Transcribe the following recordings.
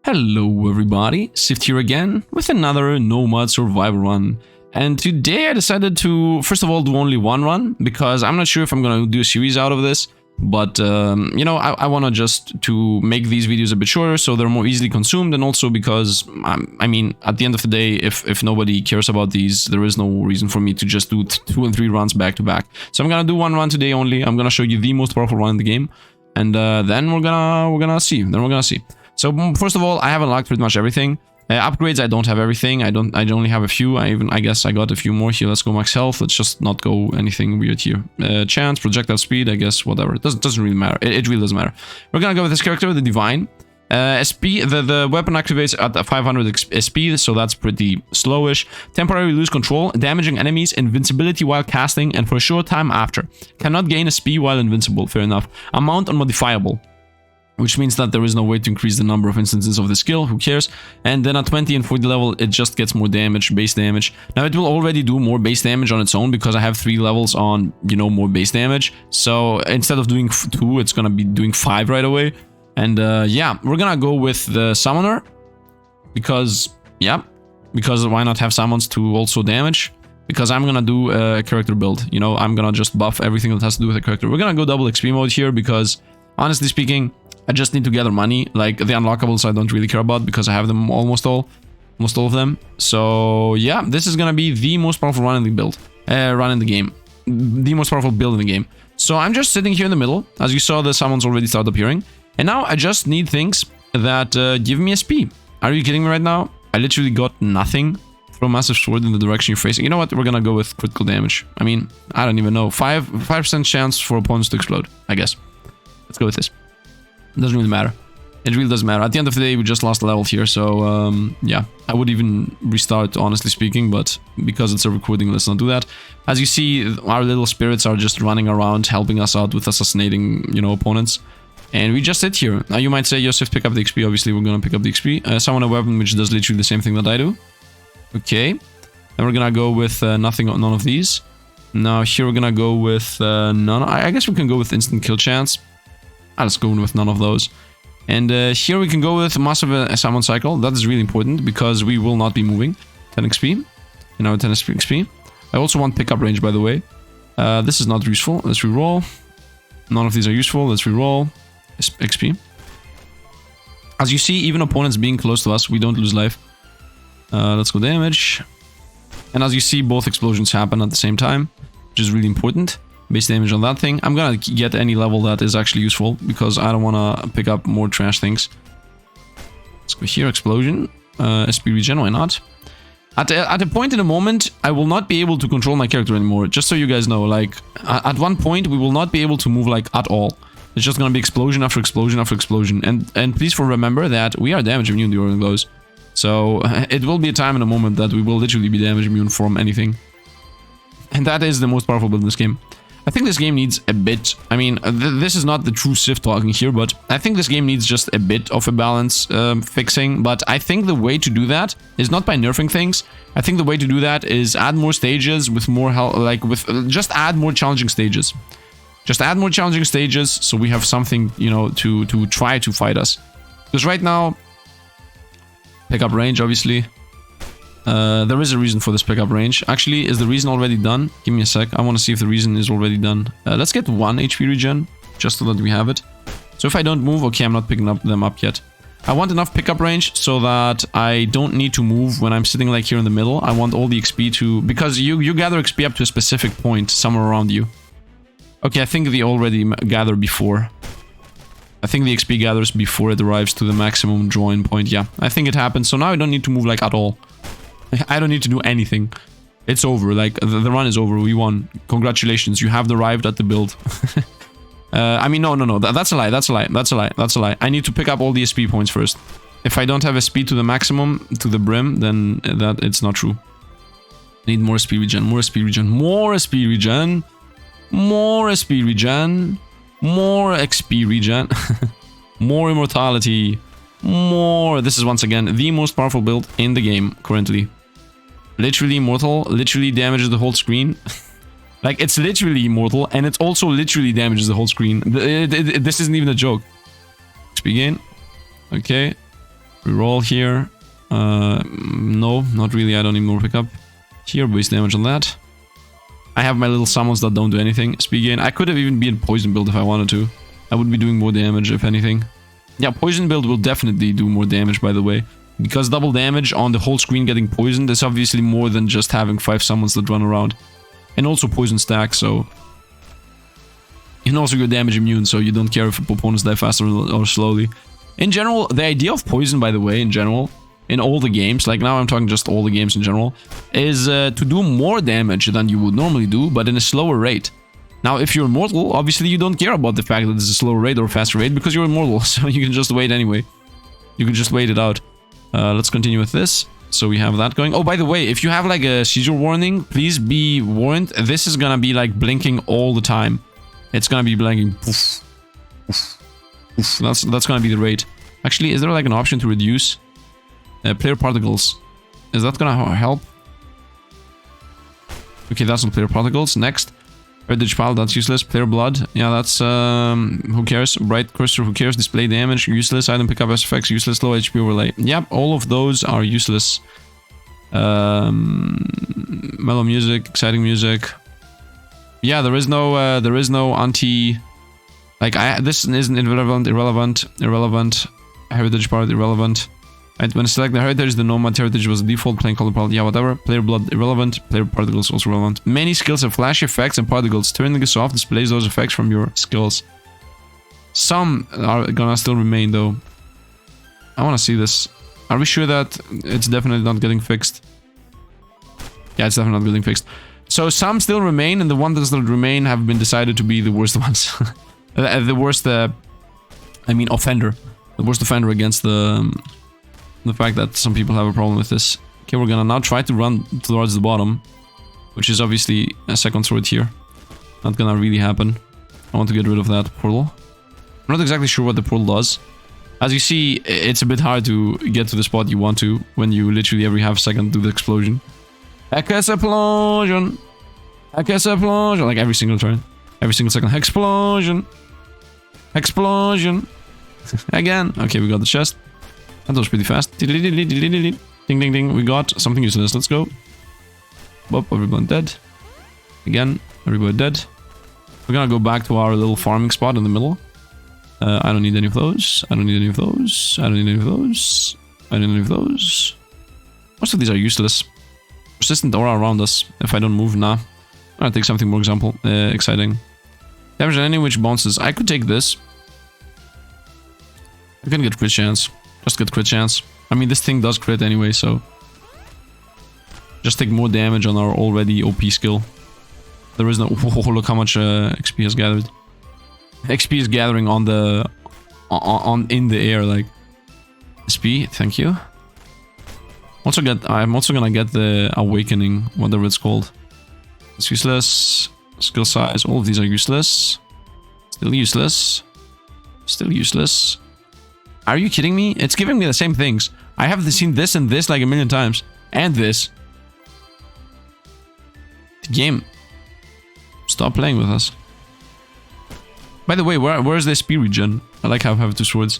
Hello everybody, Sifd here again with another Nomad Survival run. And today I decided to, first of all, do only one run, because I'm not sure if I'm gonna do a series out of this. But, you know, I wanna just to make these videos a bit shorter so they're more easily consumed, and also because, I mean, at the end of the day, if nobody cares about these, there is no reason for me to just do 2 and 3 runs back to back. So I'm gonna do one run today only. I'm gonna show you the most powerful run in the game, and then we're gonna see. So first of all, I have unlocked pretty much everything. Upgrades, I don't have everything. I only have a few. I guess I got a few more here. Let's go max health. Let's just not go anything weird here. Chance, projectile speed, I guess, whatever. It doesn't really matter. It really doesn't matter. We're gonna go with this character, the Divine. SP, the weapon activates at 500 SP, so that's pretty slowish. Temporarily lose control, damaging enemies, invincibility while casting, and for a short time after. Cannot gain SP while invincible, fair enough. Amount unmodifiable, which means that there is no way to increase the number of instances of the skill, who cares. And then at 20 and 40 level, it just gets more damage, base damage. Now it will already do more base damage on its own, because I have 3 levels on, you know, more base damage. So instead of doing 2, it's gonna be doing 5 right away. And yeah, we're gonna go with the Summoner, because, yeah, because why not have summons to also damage? Because I'm gonna do a character build, you know, I'm gonna just buff everything that has to do with the character. We're gonna go double XP mode here, because honestly speaking, I just need to gather money. Like, the unlockables I don't really care about, because I have them almost all of them. So yeah, this is gonna be the most powerful run in the game. The most powerful build in the game. So I'm just sitting here in the middle. As you saw, the summons already started appearing. And now I just need things that give me SP. Are you kidding me right now? I literally got nothing. Throw a massive sword in the direction you're facing. You know what? We're gonna go with critical damage. I mean, I don't even know. 5% chance for opponents to explode, I guess. Let's go with this. It doesn't really matter. It really doesn't matter. At the end of the day, we just lost a level here, so yeah. I would even restart, honestly speaking, but because it's a recording, let's not do that. As you see, our little spirits are just running around, helping us out with assassinating, you know, opponents. And we just sit here. Now you might say, Joseph, pick up the XP. Obviously, we're gonna pick up the XP. Summon a weapon which does literally the same thing that I do. Okay. Then we're gonna go with none of these. Now here we're gonna go with none. I guess we can go with instant kill chance. Let's go with none of those. And here we can go with massive summon cycle. That is really important, because we will not be moving. 10 XP. You know, 10 XP. I also want pickup range, by the way. This is not useful. Let's reroll. None of these are useful. Let's reroll. XP. As you see, even opponents being close to us, we don't lose life. Let's go damage. And as you see, both explosions happen at the same time, which is really important. Base damage on that thing. I'm gonna get any level that is actually useful, because I don't want to pick up more trash things. Let's go here, explosion. SP regen, why not? At a point in the moment, I will not be able to control my character anymore. Just so you guys know, like, at one point, we will not be able to move, like, at all. It's just gonna be explosion after explosion after explosion. And please remember that we are damage immune during those. So it will be a time in a moment that we will literally be damage immune from anything. And that is the most powerful build in this game. I think this game needs a bit, I mean, this is not the true Sifd talking here, but I think this game needs just a bit of a balance fixing. But I think the way to do that is not by nerfing things. I think the way to do that is add more stages with more health, like just add more challenging stages. Just add more challenging stages, so we have something, you know, to try to fight us. Because right now, pickup range, obviously. There is a reason for this pickup range. Actually, is the reason already done? Give me a sec. I want to see if the reason is already done. Let's get 1 HP regen, just so that we have it. So if I don't move, okay, I'm not picking them up yet. I want enough pickup range so that I don't need to move when I'm sitting like here in the middle. I want all the XP to... Because you gather XP up to a specific point somewhere around you. Okay, I think they already gather before. I think the XP gathers before it arrives to the maximum drawing point. Yeah, I think it happens. So now I don't need to move like at all. I don't need to do anything. It's over. Like, the run is over. We won. Congratulations. You have arrived at the build. I mean, no. That's a lie. I need to pick up all the SP points first. If I don't have SP to the maximum, to the brim, then it's not true. Need more SP regen. More SP regen. More SP regen. More SP regen. More XP regen. More immortality. More. This is once again the most powerful build in the game currently. Literally immortal, literally damages the whole screen. Like, it's literally immortal, and it's also literally damages the whole screen. This isn't even a joke. XP gain. Okay. Reroll here. No, not really. I don't need more pickup. Here, base damage on that. I have my little summons that don't do anything. Speed gain. I could have even been poison build if I wanted to. I would be doing more damage if anything. Yeah, poison build will definitely do more damage, by the way. Because double damage on the whole screen getting poisoned is obviously more than just having 5 summons that run around. And also poison stack, so... And also you're damage immune, so you don't care if opponents die faster or slowly. In general, the idea of poison, by the way, in general, in all the games, like now I'm talking just all the games in general, is to do more damage than you would normally do, but in a slower rate. Now, if you're immortal, obviously you don't care about the fact that it's a slower rate or a faster rate, because you're immortal, so you can just wait anyway. You can just wait it out. Let's continue with this. So we have that going. Oh, by the way, if you have like a seizure warning, please be warned. This is gonna be like blinking all the time. It's gonna be blinking. Poof, poof, poof. That's gonna be the rate. Actually, is there like an option to reduce player particles? Is that gonna help? Okay, that's not player particles. Next. Heritage pile, that's useless. Player blood, yeah, that's who cares? Bright cursor, who cares? Display damage, useless. Item pickup SFX, useless. Low HP overlay. Yep, all of those are useless. Mellow music, exciting music. Yeah, there is no anti. Like this isn't irrelevant. Heritage part irrelevant. Right, when I select the heritage, the Nomad heritage was the default, plain color palette, yeah, whatever. Player blood irrelevant, player particles also relevant. Many skills have flash effects and particles. Turning this off displays those effects from your skills. Some are gonna still remain though. I wanna see this. Are we sure that it's definitely not getting fixed? Yeah, it's definitely not getting fixed. So some still remain, and the ones that still remain have been decided to be the worst ones. The worst, I mean, offender. The worst offender against the fact that some people have a problem with this. Okay, we're gonna now try to run towards the bottom, which is obviously a second sword here. Not gonna really happen. I want to get rid of that portal. I'm not exactly sure what the portal does. As you see, it's a bit hard to get to the spot you want to when you literally every half second do the explosion. Explosion! Explosion! Like every single turn. Every single second. Explosion! Explosion! Again. Okay, we got the chest. That was pretty fast. Ding, ding, ding. We got something useless. Let's go. Boop, everyone dead. Again, everybody dead. We're gonna go back to our little farming spot in the middle. I don't need any of those. I don't need any of those. I don't need any of those. I don't need any of those. Most of these are useless. Persistent aura around us. If I don't move, nah. I'm gonna take something more exciting. Damage on any which bounces. I could take this. I can get crit chance. Just get crit chance. I mean, this thing does crit anyway, so... Just take more damage on our already OP skill. There is no... Oh, look how much XP has gathered. XP is gathering on the... in the air, like... SP, thank you. I'm also gonna get the Awakening, whatever it's called. It's useless. Skill size, all of these are useless. Still useless. Still useless. Are you kidding me? It's giving me the same things. I have seen this and this like a million times. And this. The game. Stop playing with us. By the way, where's the XP regen? I like how I have 2 swords.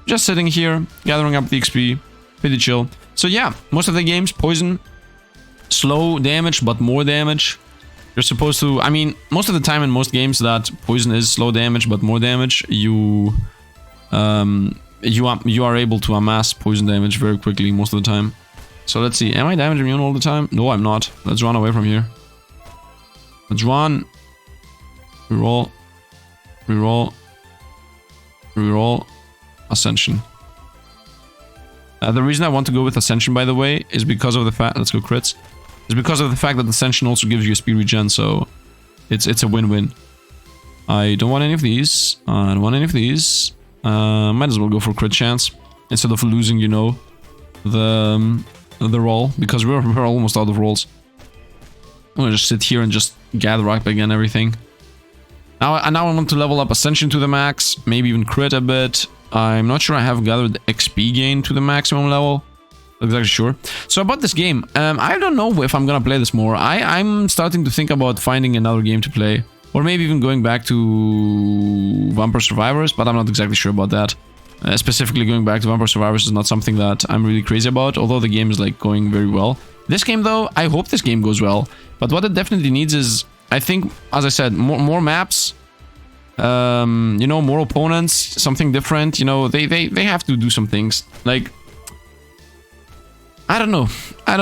Just sitting here, gathering up the XP. Pretty chill. So yeah, most of the games, poison. Slow damage, but more damage. You're supposed to... I mean, most of the time in most games that poison is slow damage, but more damage, you are able to amass poison damage very quickly most of the time. So let's see. Am I damage immune all the time? No, I'm not. Let's run away from here. Let's run. Reroll. Reroll. Reroll. Ascension. The reason I want to go with Ascension, by the way, is because of the fact... Let's go crits. Is because of the fact that Ascension also gives you a speed regen, so... It's a win-win. I don't want any of these. I don't want any of these. Might as well go for crit chance instead of losing, you know, the roll, because we're almost out of rolls. I'm gonna just sit here and just gather up again everything. Now I want to level up Ascension to the max, maybe even crit a bit. I'm not sure I have gathered XP gain to the maximum level. Not exactly sure. So about this game, I don't know if I'm gonna play this more. I'm starting to think about finding another game to play. Or maybe even going back to Vampire Survivors, but I'm not exactly sure about that. Specifically going back to Vampire Survivors is not something that I'm really crazy about, although the game is like going very well. This game though, I hope this game goes well, but what it definitely needs is, I think, as I said, more maps, you know, more opponents, something different, you know, they have to do some things, like, I don't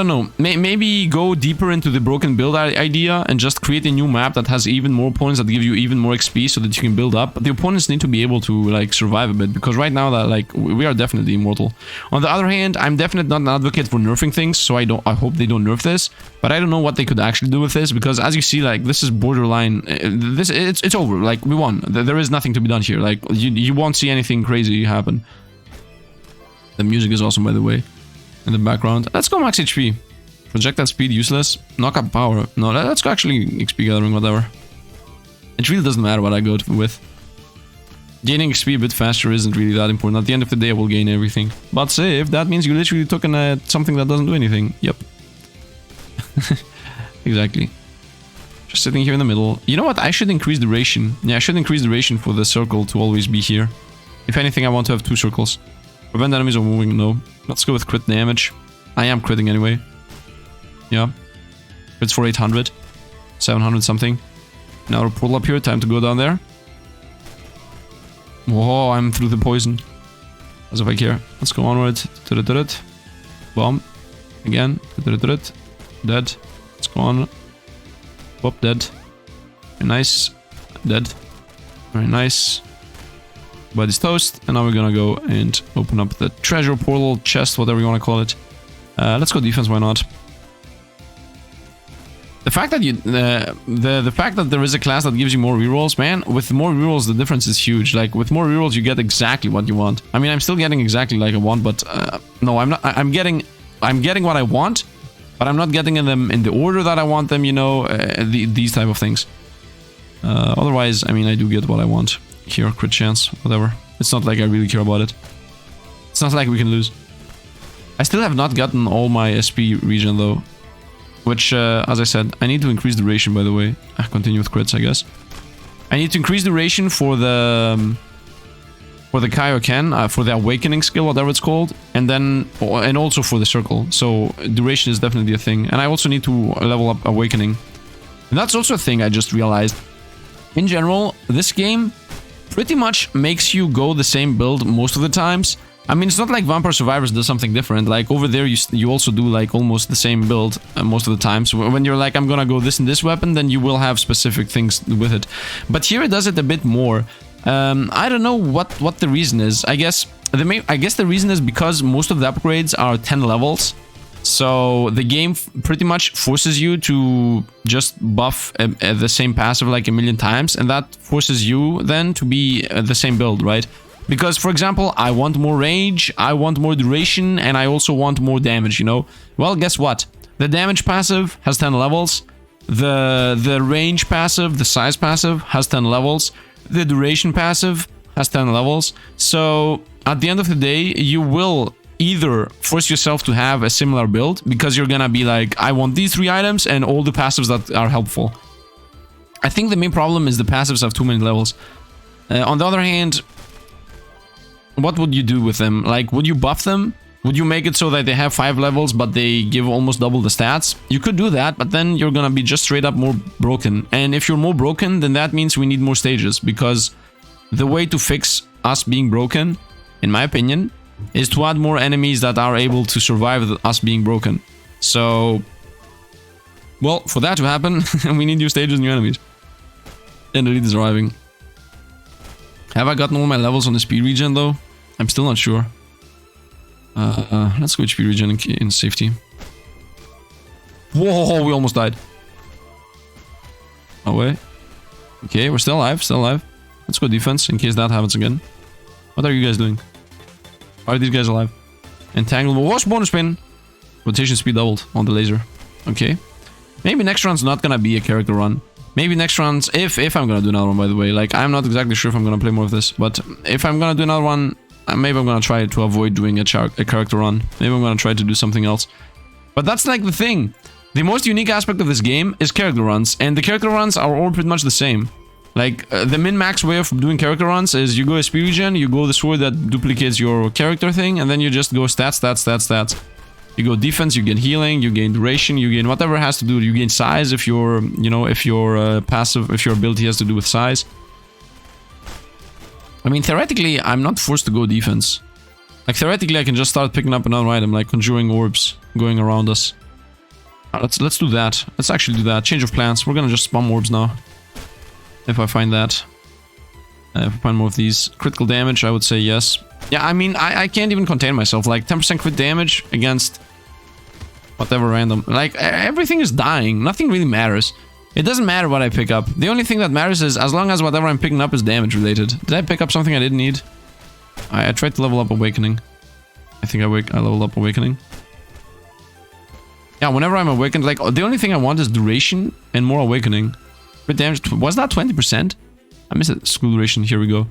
know, maybe go deeper into the broken build idea and just create a new map that has even more opponents that give you even more XP so that you can build up. But the opponents need to be able to like survive a bit, because right now that like we are definitely immortal. On the other hand, I'm definitely not an advocate for nerfing things, so I hope they don't nerf this, but I don't know what they could actually do with this, because as you see, like, this is borderline, it's over, like, we won. There is nothing to be done here, like, you won't see anything crazy happen. The music is awesome, by the way. In the background. Let's go max HP. Projectile speed, useless. Knockup power. No, let's go actually XP gathering, whatever. It really doesn't matter what I go with. Gaining XP a bit faster isn't really that important. At the end of the day, I will gain everything. But if that means you literally took something that doesn't do anything. Yep. Exactly. Just sitting here in the middle. You know what? I should increase duration. Yeah, I should increase duration for the circle to always be here. If anything, I want to have 2 circles. Prevent enemies from moving, no. Let's go with crit damage. I am critting anyway. Yeah. Crits for 800. 700 something. Now a portal up here, time to go down there. Whoa, I'm through the poison. As if I care. Let's go onward. Bomb. Again. Dead. Let's go on. Whoop, dead. Very nice. Dead. Very nice. Body's toast, and now we're gonna go and open up the treasure portal, chest, whatever you want to call it. Let's go defense, why not? The fact that the fact that there is a class that gives you more rerolls, man, with more rerolls the difference is huge. Like, with more rerolls you get exactly what you want. I mean, I'm still getting exactly like I want, but no, I'm not. I'm getting what I want, but I'm not getting them in the order that I want them, you know, these type of things. Otherwise, I mean, I do get what I want. Here, crit chance, whatever. It's not like I really care about it. It's not like we can lose. I still have not gotten all my SP region though. Which, as I said, I need to increase duration, by the way. Continue with crits, I guess. I need to increase duration for the Kaioken, for the awakening skill, whatever it's called. And also for the circle. So duration is definitely a thing. And I also need to level up awakening. And that's also a thing I just realized. In general, this game pretty much makes you go the same build most of the times. I mean, it's not like Vampire Survivors does something different. Like, over there, you also do, like, almost the same build most of the times. When you're like, I'm gonna go this and this weapon, then you will have specific things with it. But here it does it a bit more. I don't know what the reason is. I guess the reason is because most of the upgrades are 10 levels. So the game pretty much forces you to just buff the same passive like a million times, and that forces you then to be the same build, right? Because, for example, I want more range, I want more duration, and I also want more damage, you know? Well, guess what? The damage passive has 10 levels, the range passive, the size passive has 10 levels, the duration passive has 10 levels. So at the end of the day, you will either force yourself to have a similar build because you're gonna be like, I want these 3 items and all the passives that are helpful. I think the main problem is the passives have too many levels. On the other hand, what would you do with them? Like, would you buff them? Would you make it so that they have 5 levels but they give almost double the stats? You could do that, but then you're gonna be just straight up more broken. And if you're more broken, then that means we need more stages, because the way to fix us being broken, in my opinion, is to add more enemies that are able to survive us being broken. So, well, for that to happen, we need new stages, new enemies. And elite is arriving. Have I gotten all my levels on the speed regen though? I'm still not sure. Let's go speed regen in safety. Whoa, we almost died. Oh wait. Okay, we're still alive, Let's go defense in case that happens again. What are you guys doing? Why are these guys alive? Entanglement. What's bonus spin? Rotation speed doubled on the laser. Okay. Maybe next round's not gonna be a character run. Maybe next round's, if I'm gonna do another one, by the way. Like, I'm not exactly sure if I'm gonna play more of this, but if I'm gonna do another one, maybe I'm gonna try to avoid doing a character run. Maybe I'm gonna try to do something else. But that's like the thing. The most unique aspect of this game is character runs, and the character runs are all pretty much the same. Like, the min-max way of doing character runs is you go a speed regen, you go the sword that duplicates your character thing, and then you just go stats, stats, stats, stats. You go defense, you gain healing, you gain duration, you gain whatever has to do. You gain size if your, you know, if your passive, if your ability has to do with size. I mean, theoretically, I'm not forced to go defense. Like, theoretically, I can just start picking up another item, like conjuring orbs going around us. Let's do that. Let's actually do that. Change of plans. We're gonna just spam orbs now. If I find that. If I find more of these. Critical damage, I would say yes. Yeah, I mean, I can't even contain myself. Like, 10% crit damage against whatever random. Like, everything is dying. Nothing really matters. It doesn't matter what I pick up. The only thing that matters is as long as whatever I'm picking up is damage related. Did I pick up something I didn't need? I tried to level up Awakening. I think I leveled up Awakening. Yeah, whenever I'm awakened, like, the only thing I want is duration and more Awakening. Crit damage, was that 20%? I missed it. Skill duration, here we go.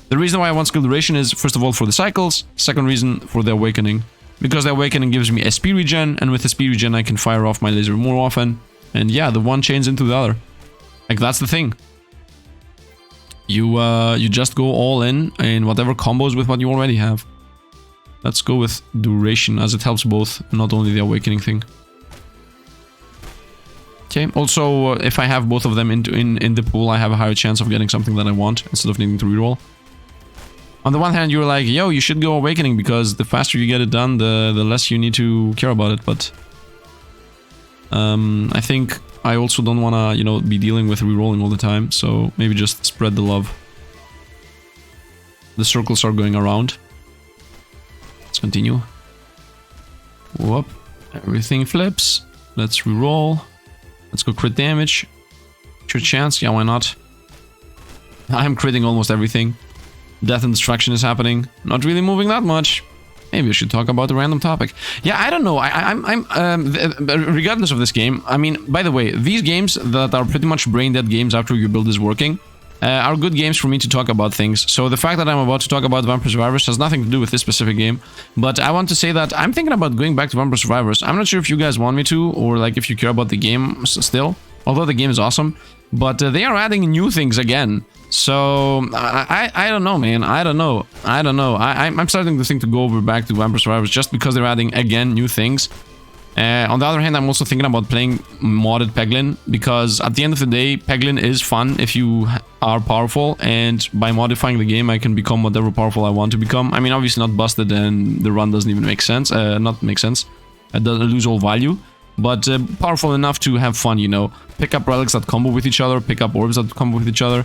The reason why I want skill duration is, first of all, for the cycles. Second reason, for the Awakening. Because the Awakening gives me a speed regen, and with the speed regen I can fire off my laser more often. And yeah, the one chains into the other. Like, that's the thing. You just go all in whatever combos with what you already have. Let's go with duration, as it helps both, not only the Awakening thing. Okay, also, if I have both of them in the pool, I have a higher chance of getting something that I want, instead of needing to reroll. On the one hand, you're like, yo, you should go Awakening, because the faster you get it done, the less you need to care about it, but... I think I also don't want to, you know, be dealing with rerolling all the time, so maybe just spread the love. The circles are going around. Let's continue. Whoop. Everything flips. Let's reroll. Let's go crit damage. Sure chance, yeah, why not? I'm critting almost everything. Death and destruction is happening. Not really moving that much. Maybe I should talk about a random topic. Yeah, I don't know. Regardless of this game, I mean, by the way, these games that are pretty much brain dead games after your build is working are good games for me to talk about things. So the fact that I'm about to talk about Vampire Survivors has nothing to do with this specific game. But I want to say that I'm thinking about going back to Vampire Survivors. I'm not sure if you guys want me to, or like if you care about the game still. Although the game is awesome. But they are adding new things again. So, I don't know, man. I don't know. I'm starting to think to go over back to Vampire Survivors just because they're adding, again, new things. On the other hand, I'm also thinking about playing modded Peglin, because at the end of the day, Peglin is fun if you are powerful, and by modifying the game, I can become whatever powerful I want to become. I mean, obviously not busted, and the run doesn't even make sense. Not make sense. It doesn't lose all value. But powerful enough to have fun, you know. Pick up relics that combo with each other, pick up orbs that combo with each other.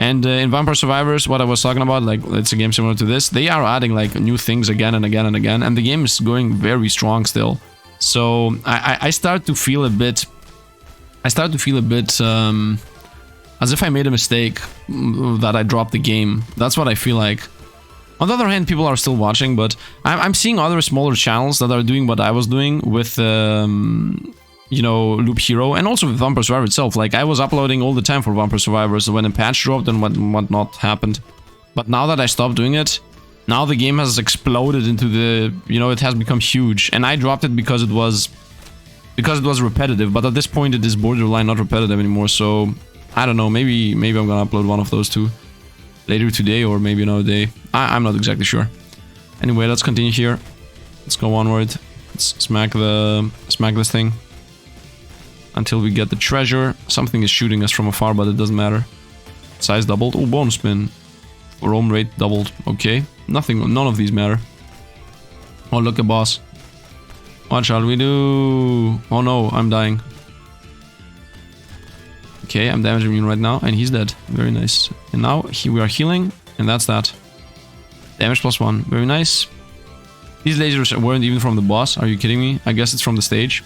And in Vampire Survivors, what I was talking about, like, it's a game similar to this, they are adding, like, new things again and again and again, and the game is going very strong still. So, I start to feel a bit... as if I made a mistake that I dropped the game. That's what I feel like. On the other hand, people are still watching, but I'm seeing other smaller channels that are doing what I was doing with... you know, Loop Hero, and also with Vampire Survivor itself. Like, I was uploading all the time for Vampire Survivors when a patch dropped and whatnot happened. But now that I stopped doing it, now the game has exploded into the, you know, it has become huge. And I dropped it because it was repetitive, but at this point it is borderline not repetitive anymore. So, I don't know, maybe I'm gonna upload one of those two later today, or maybe another day. I'm not exactly sure. Anyway, let's continue here. Let's go onward. Let's smack this thing. Until we get the treasure. Something is shooting us from afar, but it doesn't matter. Size doubled. Oh, bonus spin. Roam rate doubled. Okay. None of these matter. Oh, look, a boss. What shall we do? Oh no, I'm dying. Okay, I'm damaging him right now, and he's dead. Very nice. And now we are healing, and that's that. Damage +1. Very nice. These lasers weren't even from the boss. Are you kidding me? I guess it's from the stage.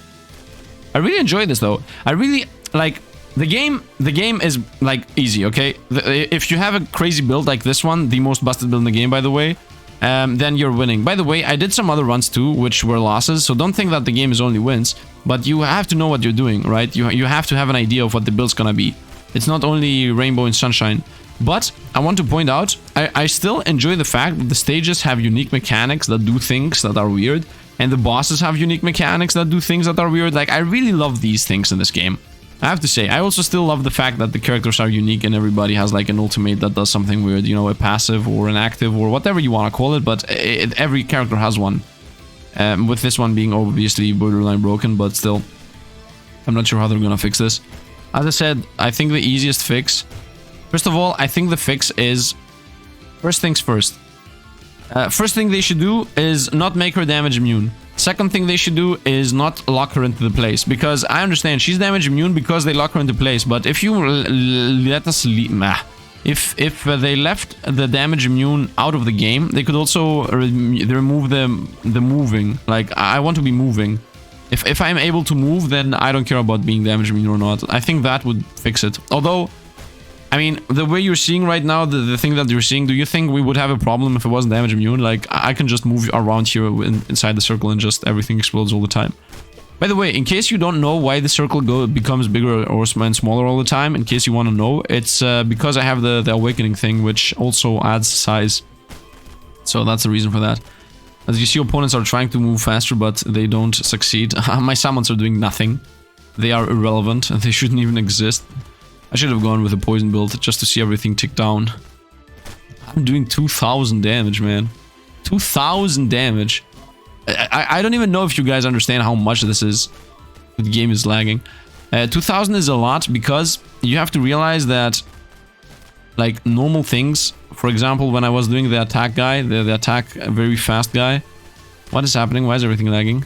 I really enjoy this though. I really like the game. The game is like easy, okay? If you have a crazy build like this one, the most busted build in the game, by the way, then you're winning. By the way, I did some other runs too, which were losses, so don't think that the game is only wins. But you have to know what you're doing, right? You have to have an idea of what the build's gonna be. It's not only rainbow and sunshine. But I want to point out, I still enjoy the fact that the stages have unique mechanics that do things that are weird. And the bosses have unique mechanics that do things that are weird. Like, I really love these things in this game. I have to say, I also still love the fact that the characters are unique and everybody has like an ultimate that does something weird, you know, a passive or an active or whatever you want to call it, but every character has one. With this one being obviously borderline broken, but still, I'm not sure how they're gonna fix this. As I said, I think the easiest fix... First of all, I think the fix is... First things first. First thing they should do is not make her damage immune. Second thing they should do is not lock her into the place. Because I understand she's damage immune because they lock her into place. But if you let us... If they left the damage immune out of the game, they could also remove the moving. Like, I want to be moving. If I'm able to move, then I don't care about being damage immune or not. I think that would fix it. Although, I mean, the way you're seeing right now, the thing that you're seeing, do you think we would have a problem if it wasn't damage immune? Like, I can just move around here inside the circle and just everything explodes all the time. By the way, in case you don't know why the circle becomes bigger or smaller all the time, in case you want to know, it's because I have the awakening thing, which also adds size. So that's the reason for that. As you see, opponents are trying to move faster, but they don't succeed. My summons are doing nothing. They are irrelevant, and they shouldn't even exist. I should have gone with a poison build, just to see everything tick down. I'm doing 2,000 damage, man. 2,000 damage. I don't even know if you guys understand how much this is. The game is lagging. 2,000 is a lot, because you have to realize that... Like, normal things... For example, when I was doing the attack guy, the attack very fast guy. What is happening? Why is everything lagging?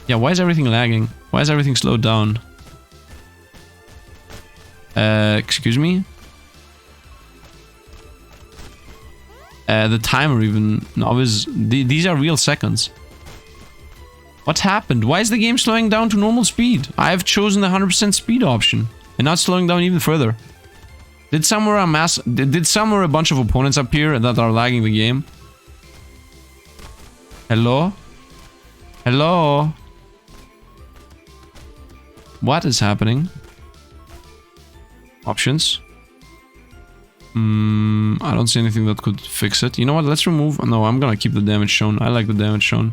Yeah, why is everything lagging? Why is everything slowed down? Excuse me? The timer even now is... These are real seconds. What happened? Why is the game slowing down to normal speed? I have chosen the 100% speed option. And not slowing down even further. Did somewhere a bunch of opponents appear that are lagging the game? Hello? Hello? What is happening? Options? I don't see anything that could fix it. You know what? Let's remove... No, I'm gonna keep the damage shown. I like the damage shown.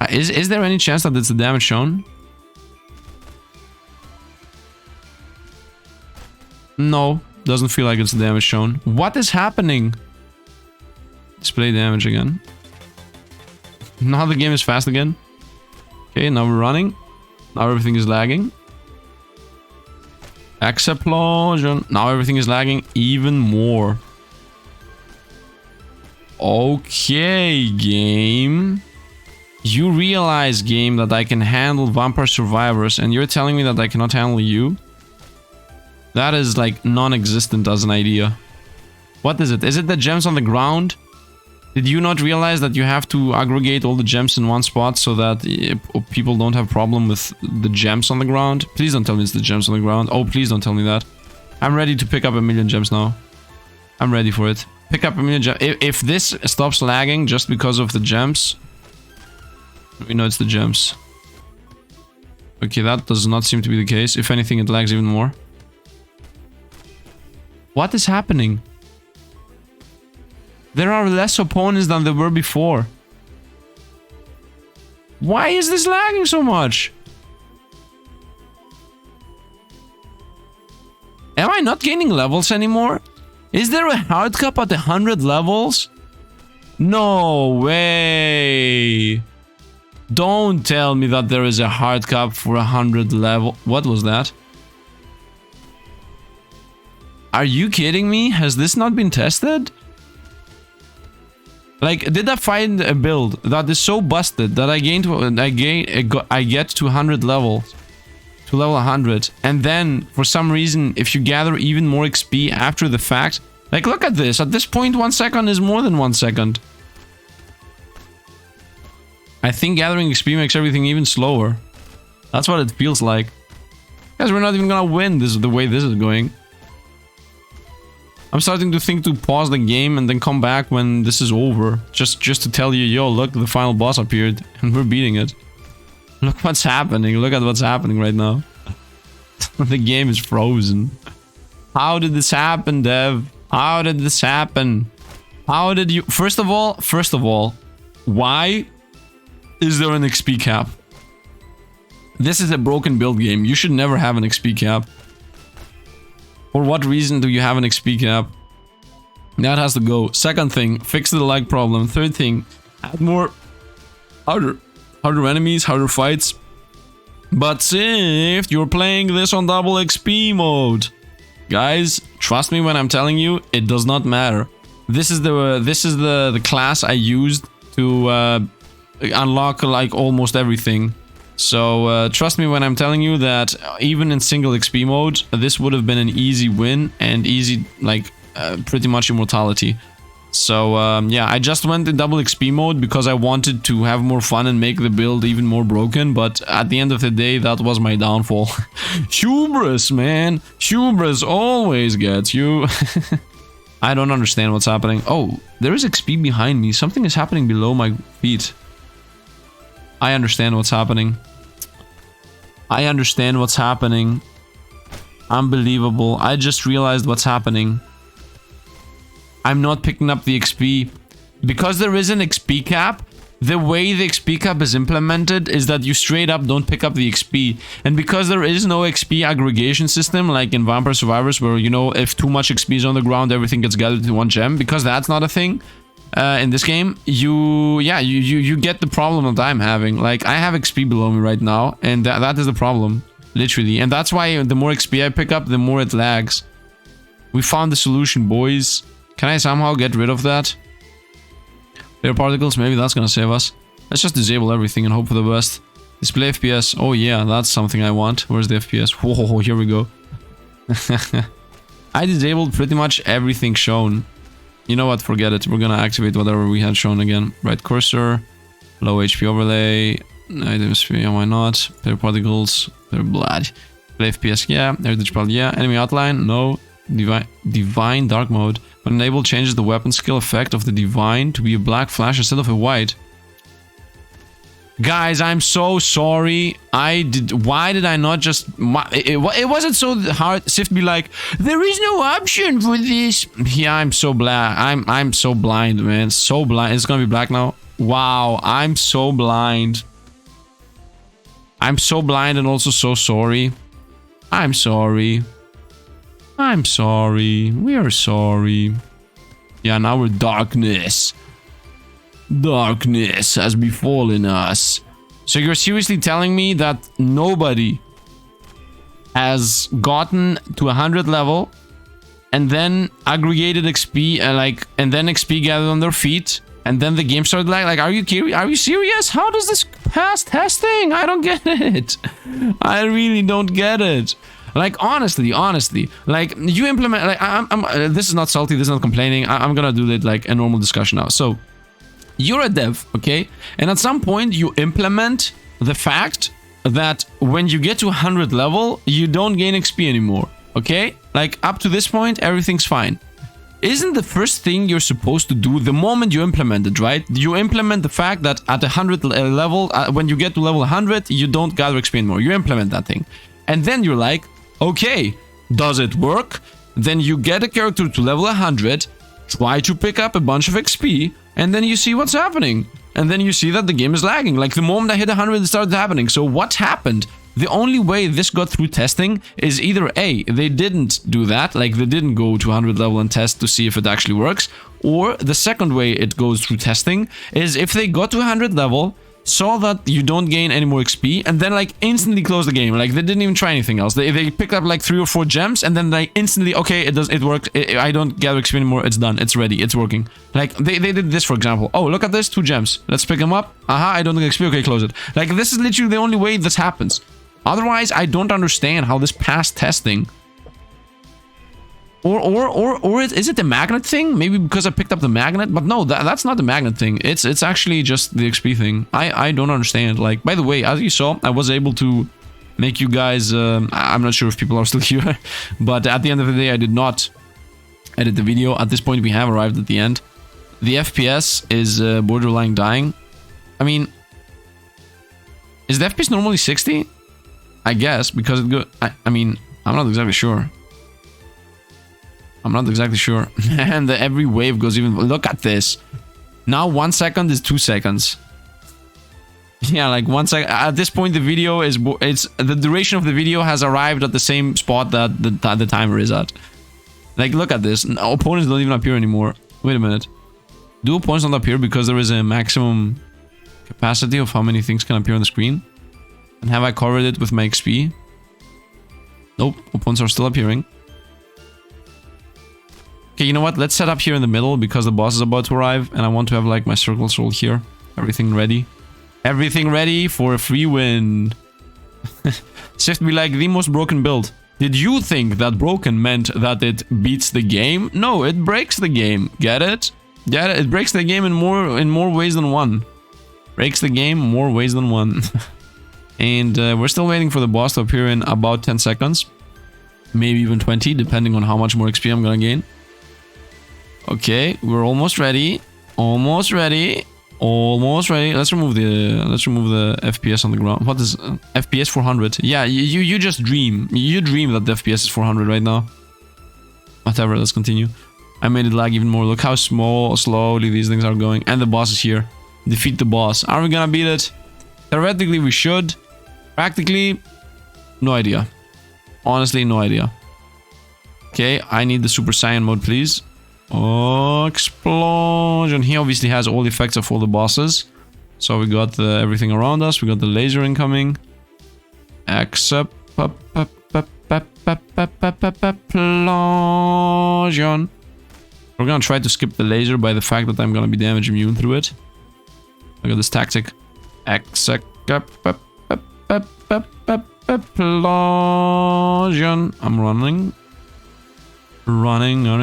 Is there any chance that it's the damage shown? No, doesn't feel like it's the damage shown. What is happening? Display damage again. Now the game is fast again. Okay, now we're running. Now everything is lagging. Explosion. Now everything is lagging even more. Okay, game. You realize, game, that I can handle vampire survivors, and you're telling me that I cannot handle you? That is like non-existent as an idea. What is it? Is it the gems on the ground? Did you not realize that you have to aggregate all the gems in one spot so that people don't have problem with the gems on the ground? Please don't tell me it's the gems on the ground. Oh, please don't tell me that. I'm ready to pick up 1,000,000 gems now. I'm ready for it. Pick up 1,000,000 gems. If this stops lagging just because of the gems, we know it's the gems. Okay, that does not seem to be the case. If anything, it lags even more. What is happening? There are less opponents than there were before. Why is this lagging so much? Am I not gaining levels anymore? Is there a hard cap at 100 levels? No way. Don't tell me that there is a hard cap for 100 level. What was that? Are you kidding me? Has this not been tested? Like, did I find a build that is so busted that I get to 100 levels, to level 100, and then for some reason, if you gather even more XP after the fact, like, look at this. At this point, 1 second is more than 1 second. I think gathering XP makes everything even slower. That's what it feels like. Guys, we're not even gonna win this the way this is going. I'm starting to think to pause the game and then come back when this is over. Just to tell you, yo, look, the final boss appeared and we're beating it. Look what's happening. Look at what's happening right now. The game is frozen. How did this happen, Dev? How did this happen? How did you... First of all, why is there an XP cap? This is a broken build game. You should never have an XP cap. For what reason do you have an XP cap? That has to go. Second thing, fix the lag problem. Third thing, add more harder enemies, harder fights. But Sifd, you're playing this on double XP mode. Guys, trust me when I'm telling you, it does not matter. This is the class I used to unlock like almost everything. So trust me when I'm telling you that even in single XP mode, this would have been an easy win and easy like pretty much immortality. So yeah, I just went in double XP mode because I wanted to have more fun and make the build even more broken, but at the end of the day, that was my downfall. Hubris, man. Hubris always gets you. I don't understand what's happening. Oh, there is XP behind me. Something is happening below my feet. I understand what's happening. I understand what's happening. Unbelievable. I just realized what's happening. I'm not picking up the XP. Because there is an XP cap, the way the XP cap is implemented is that you straight up don't pick up the XP. And because there is no XP aggregation system like in Vampire Survivors where, you know, if too much XP is on the ground, everything gets gathered in one gem. Because that's not a thing in this game, you get the problem that I'm having. Like, I have XP below me right now, and that is the problem. Literally. And that's why the more XP I pick up, the more it lags. We found the solution, boys. Can I somehow get rid of that? Air particles, maybe that's gonna save us. Let's just disable everything and hope for the best. Display FPS. Oh yeah, that's something I want. Where's the FPS? Whoa, here we go. I disabled pretty much everything shown. You know what? Forget it. We're gonna activate whatever we had shown again. Right cursor. Low HP overlay. Items, yeah, why not? Air particles. They're blood. Display FPS, yeah. Air digital, yeah. Enemy outline, no. Divine dark mode. When enable changes the weapon skill effect of the divine to be a black flash instead of a white. Guys, I'm so sorry. Why did I not just... It wasn't so hard. Sifd be like, there is no option for this. Yeah, I'm so blind. I'm so blind, man. So blind. It's gonna be black now. Wow, I'm so blind. I'm so blind and also so sorry. I'm sorry. I'm sorry. We are sorry. Yeah, now we're darkness. Darkness has befallen us. So you're seriously telling me that nobody has gotten to 100 level and then aggregated XP and then XP gathered on their feet and then the game started like are you serious? How does this pass testing? I don't get it. I really don't get it. Like, honestly, like, you implement, like, this is not salty, this is not complaining, I'm gonna do it like a normal discussion now. So, you're a dev, okay? And at some point, you implement the fact that when you get to 100 level, you don't gain XP anymore, okay? Like, up to this point, everything's fine. Isn't the first thing you're supposed to do the moment you implement it, right? You implement the fact that at 100 level, when you get to level 100, you don't gather XP anymore. You implement that thing. And then you're like, okay, does it work? Then you get a character to level 100, try to pick up a bunch of XP, and then you see what's happening. And then you see that the game is lagging. Like, the moment I hit 100, it started happening. So what happened? The only way this got through testing is either A, they didn't do that, like they didn't go to 100 level and test to see if it actually works, or the second way it goes through testing is if they got to 100 level, saw that you don't gain any more XP, and then like instantly close the game. Like they didn't even try anything else. They picked up like 3 or 4 gems, and then they instantly, okay, it works. I don't gather XP anymore. It's done. It's ready. It's working. Like they did this, for example. Oh, look at this, 2 gems. Let's pick them up. Aha, I don't get XP. Okay, close it. Like this is literally the only way this happens. Otherwise, I don't understand how this passed testing. Or is it the magnet thing? Maybe because I picked up the magnet? But no, that's not the magnet thing. It's actually just the XP thing. I don't understand. Like, by the way, as you saw, I was able to make you guys... I'm not sure if people are still here. But at the end of the day, I did not edit the video. At this point, we have arrived at the end. The FPS is borderline dying. I mean... Is the FPS normally 60? I guess, because it go... I mean, I'm not exactly sure. I'm not exactly sure. And every wave goes even... Look at this. Now 1 second is 2 seconds. Yeah, like once at this point the video is the duration of the video has arrived at the same spot that the timer is at. Like look at this. No, opponents don't even appear anymore. Wait a minute. Do opponents not appear because there is a maximum capacity of how many things can appear on the screen? And have I covered it with my XP? Nope, opponents are still appearing. Okay, you know what? Let's set up here in the middle because the boss is about to arrive and I want to have like my circles roll here. Everything ready. Everything ready for a free win. Sifd be like the most broken build. Did you think that broken meant that it beats the game? No, it breaks the game. Get it? Get it? It breaks the game in more ways than one. Breaks the game more ways than one. And we're still waiting for the boss to appear in about 10 seconds. Maybe even 20, depending on how much more XP I'm gonna gain. Okay, we're almost ready. Almost ready. Almost ready. Let's remove the FPS on the ground. What is FPS 400? Yeah, you just dream. You dream that the FPS is 400 right now. Whatever, let's continue. I made it lag even more. Look how slowly these things are going. And the boss is here. Defeat the boss. Are we gonna beat it? Theoretically, we should. Practically, no idea. Honestly, no idea. Okay, I need the Super Saiyan mode, please. Oh, explosion. He obviously has all the effects of all the bosses. So we got everything around us. We got the laser incoming. Explosion. We're gonna try to skip the laser by the fact that I'm gonna be damage immune through it. Look at this tactic. Explosion. I'm running. Running. I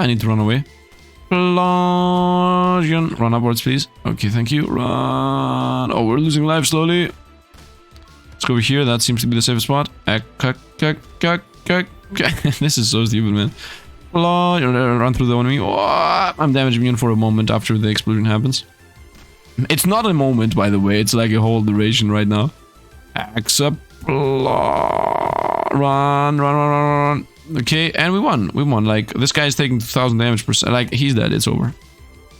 need to run away. Explosion. Run upwards, please. Okay, thank you. Run. Oh, we're losing life slowly. Let's go over here. That seems to be the safest spot. This is so stupid, man. Run through the enemy. Oh, I'm damage immune for a moment after the explosion happens. It's not a moment, by the way. It's like a whole duration right now. Run. Okay, and we won. We won. Like, this guy is taking 2,000 damage per second. Like, he's dead. It's over.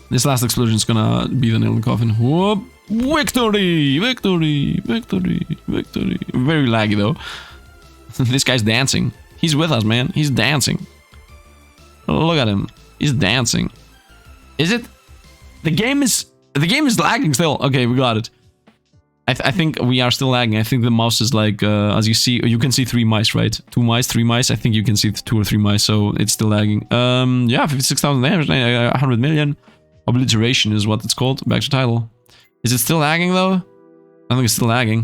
This last explosion is gonna be the nail in the coffin. Whoop. Victory! Victory! Victory! Victory! Very laggy, though. This guy's dancing. He's with us, man. He's dancing. Look at him. He's dancing. Is it? The game is lagging still. Okay, we got it. I think we are still lagging. I think the mouse is like, as you see, you can see 3 mice, right? 2 mice, 3 mice. I think you can see 2 or 3 mice, so it's still lagging. Yeah, 56,000 damage, 100 million. Obliteration is what it's called. Back to title. Is it still lagging though? I don't think it's still lagging.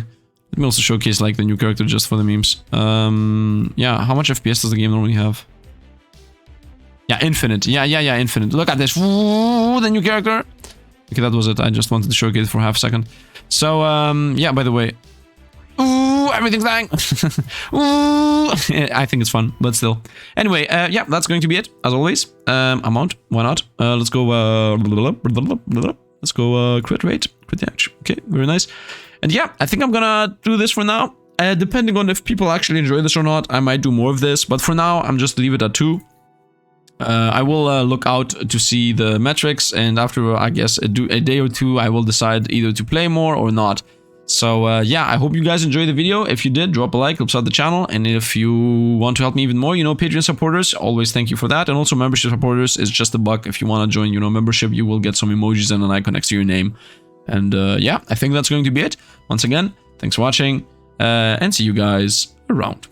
Let me also showcase like the new character just for the memes. Yeah, how much FPS does the game normally have? Yeah, infinite. Yeah, infinite. Look at this. Ooh, the new character. Okay, that was it. I just wanted to showcase it for half a second. So, yeah, by the way. Ooh, everything's dying. Ooh. I think it's fun, but still. Anyway, yeah, that's going to be it, as always. Amount, why not? Let's go, crit rate, crit damage. Okay, very nice. And yeah, I think I'm gonna do this for now. Depending on if people actually enjoy this or not, I might do more of this. But for now, I'm just leave it at 2. I will look out to see the metrics, and after, I guess, a day or 2, I will decide either to play more or not. So, yeah, I hope you guys enjoyed the video. If you did, drop a like, helps out the channel. And if you want to help me even more, you know, Patreon supporters, always thank you for that. And also membership supporters is just $1. If you want to join, you know, membership, you will get some emojis and an icon next to your name. And, yeah, I think that's going to be it. Once again, thanks for watching, and see you guys around.